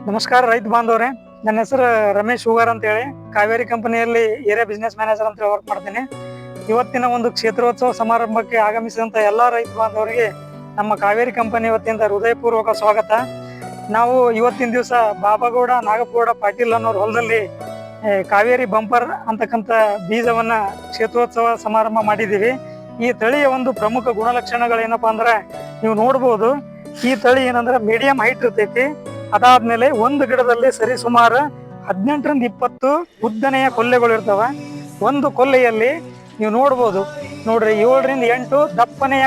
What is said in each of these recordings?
ನಮಸ್ಕಾರ ರೈತ ಬಾಂಧವರೇ, ನನ್ನ ಹೆಸರು ರಮೇಶ್ ಹೂಗಾರ್ ಅಂತ ಹೇಳಿ ಕಾವೇರಿ ಕಂಪನಿಯಲ್ಲಿ ಏರಿಯಾ ಬಿಸ್ನೆಸ್ ಮ್ಯಾನೇಜರ್ ಅಂತ ವರ್ಕ್ ಮಾಡ್ತೀನಿ. ಇವತ್ತಿನ ಒಂದು ಕ್ಷೇತ್ರೋತ್ಸವ ಸಮಾರಂಭಕ್ಕೆ ಆಗಮಿಸಿದಂತ ಎಲ್ಲಾ ರೈತ ಬಾಂಧವರಿಗೆ ನಮ್ಮ ಕಾವೇರಿ ಕಂಪನಿ ವತಿಯಿಂದ ಹೃದಯಪೂರ್ವಕ ಸ್ವಾಗತ. ನಾವು ಇವತ್ತಿನ ದಿವಸ ಬಾಬಾಗೌಡ ನಾಗಪ್ಪಗೌಡ ಪಾಟೀಲ್ ಅನ್ನೋರ ಹೊಲದಲ್ಲಿ ಕಾವೇರಿ ಬಂಪರ್ ಅಂತಕ್ಕಂಥ ಬೀಜವನ್ನ ಕ್ಷೇತ್ರೋತ್ಸವ ಸಮಾರಂಭ ಮಾಡಿದ್ದೀವಿ. ಈ ತಳಿಯ ಒಂದು ಪ್ರಮುಖ ಗುಣಲಕ್ಷಣಗಳೇನಪ್ಪಾ ಅಂದ್ರೆ ನೀವು ನೋಡ್ಬೋದು. ಈ ತಳಿ ಏನಂದ್ರೆ ಮೀಡಿಯಂ ಹೈಟ್ ಇರ್ತೈತಿ. ಅದಾದ್ಮೇಲೆ ಒಂದು ಗಿಡದಲ್ಲಿ ಸರಿ ಸುಮಾರು 18ರಿಂದ 20 ಉದ್ದನೆಯ ಕೊಲ್ಲೆಗಳು ಇರ್ತವೆ. ಒಂದು ಕೊಲ್ಲೆಯಲ್ಲಿ ನೀವು ನೋಡ್ಬೋದು ನೋಡ್ರಿ 7ರಿಂದ 8 ದಪ್ಪನೆಯ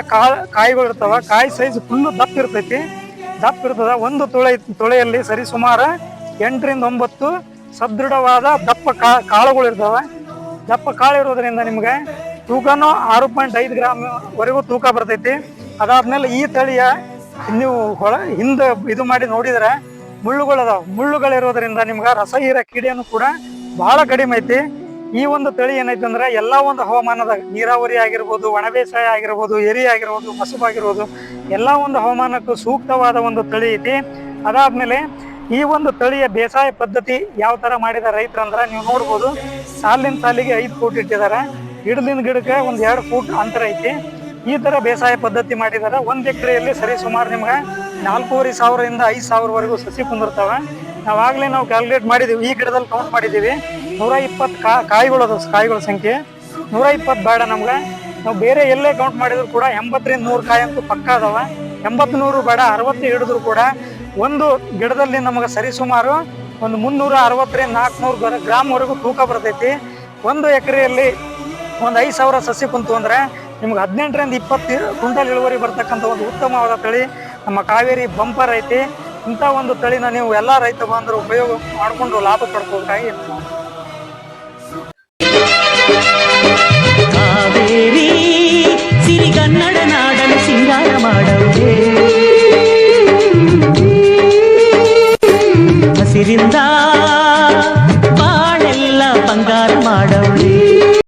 ಕಾಯಿಗಳು ಇರ್ತವ. ಕಾಯಿ ಸೈಜ್ ಫುಲ್ಲು ದಪ್ಪ ಇರ್ತದ. ಒಂದು ತುಳೆಯಲ್ಲಿ ಸರಿ ಸುಮಾರು 8ರಿಂದ 9 ಸದೃಢವಾದ ದಪ್ಪ ಕಾಳುಗಳು ಇರ್ತವೆ. ದಪ್ಪ ಕಾಳು ಇರೋದ್ರಿಂದ ನಿಮ್ಗೆ ತೂಕನೂ 6.5 ಗ್ರಾಮ್ ವರೆಗೂ ತೂಕ ಬರ್ತೈತಿ. ಅದಾದ್ಮೇಲೆ ಈ ತಳಿಯ ನೀವು ಹಿಂದೆ ಇದು ಮಾಡಿ ನೋಡಿದ್ರೆ ಮುಳ್ಳುಗಳದಾವ. ಮುಳ್ಳುಗಳಿರೋದ್ರಿಂದ ನಿಮ್ಗೆ ರಸ ಹೀರ ಕೀಡೆಯನ್ನು ಕೂಡ ಬಹಳ ಕಡಿಮೆ ಐತಿ. ಈ ಒಂದು ತಳಿ ಏನೈತಿ ಅಂದ್ರೆ ಎಲ್ಲಾ ಒಂದು ಹವಾಮಾನದಾಗ ನೀರಾವರಿ ಆಗಿರ್ಬೋದು, ಒಣ ಬೇಸಾಯ ಆಗಿರ್ಬೋದು, ಎರಿ ಆಗಿರ್ಬೋದು, ಮಸುಬಾಗಿರ್ಬೋದು, ಎಲ್ಲಾ ಒಂದು ಹವಾಮಾನಕ್ಕೂ ಸೂಕ್ತವಾದ ಒಂದು ತಳಿ ಐತಿ. ಅದಾದ್ಮೇಲೆ ಈ ಒಂದು ತಳಿಯ ಬೇಸಾಯ ಪದ್ಧತಿ ಯಾವ ತರ ಮಾಡಿದ ರೈತರಂದ್ರ ನೀವು ನೋಡ್ಬೋದು. ಸಾಲಿನ ಸಾಲಿಗೆ 5 ಫೂಟ್ ಇಟ್ಟಿದ್ದಾರೆ. ಗಿಡದಿಂದ ಗಿಡಕ್ಕೆ 1-2 ಫೂಟ್ ಅಂತರ ಐತಿ. ಈ ತರ ಬೇಸಾಯ ಪದ್ಧತಿ ಮಾಡಿದಾರೆ. 1 ಎಕರೆಯಲ್ಲಿ ಸರಿ ಸುಮಾರು ನಿಮ್ಗೆ 4,500ರಿಂದ 5,000 ವರೆಗೂ ಸಸಿ ಕುಂದಿರ್ತಾವೆ. ನಾವಾಗ್ಲೇ ನಾವು ಕ್ಯಾಲ್ಕುಲೇಟ್ ಮಾಡಿದೀವಿ. ಈ ಗಿಡದಲ್ಲಿ ಕೌಂಟ್ ಮಾಡಿದೀವಿ 120 ಕಾಯಿಗಳು ಅದಾವ. ಕಾಯಿಗಳ ಸಂಖ್ಯೆ 120 ಬೇಡ ನಮ್ಗೆ. ನಾವು ಬೇರೆ ಎಲ್ಲೇ ಕೌಂಟ್ ಮಾಡಿದ್ರು ಕೂಡ 80ರಿಂದ 100 ಕಾಯಿ ಅಂತೂ ಪಕ್ಕ ಅದಾವ. 80-100 ಬೇಡ, 60 ಹಿಡಿದ್ರು ಕೂಡ ಒಂದು ಗಿಡದಲ್ಲಿ ನಮಗೆ ಸರಿ ಸುಮಾರು ಒಂದು 360ರಿಂದ 400 ಗ್ರಾಮ್ ವರೆಗೂ ತೂಕ ಬರ್ತೈತಿ. 1 ಎಕರೆಯಲ್ಲಿ ಒಂದು 5,000 ಸಸಿ ಕುಂತು ಅಂದ್ರೆ ನಿಮ್ಗೆ 18ರಿಂದ 20 ಕ್ವಿಂಟಲ್ ಇಳುವರಿ ಬರ್ತಕ್ಕಂಥ ಒಂದು ಉತ್ತಮವಾದ ತಳಿ ನಮ್ಮ ಕಾವೇರಿ ಬಂಪರ್ ಐತಿ. ಇಂಥ ಒಂದು ತಳಿನ ನೀವು ಎಲ್ಲಾ ರೈತ ಬಾಂಧವರು ಉಪಯೋಗ ಮಾಡಿಕೊಂಡು ಲಾಭ ಪಡ್ಕೋಬೇಕಾಗಿ ಕಾವೇರಿ ಸಿರಿಗನ್ನಡ ನಾಡಲು ಸಿಂಗಾರ ಮಾಡವೇ ಹಸಿರಿಂದ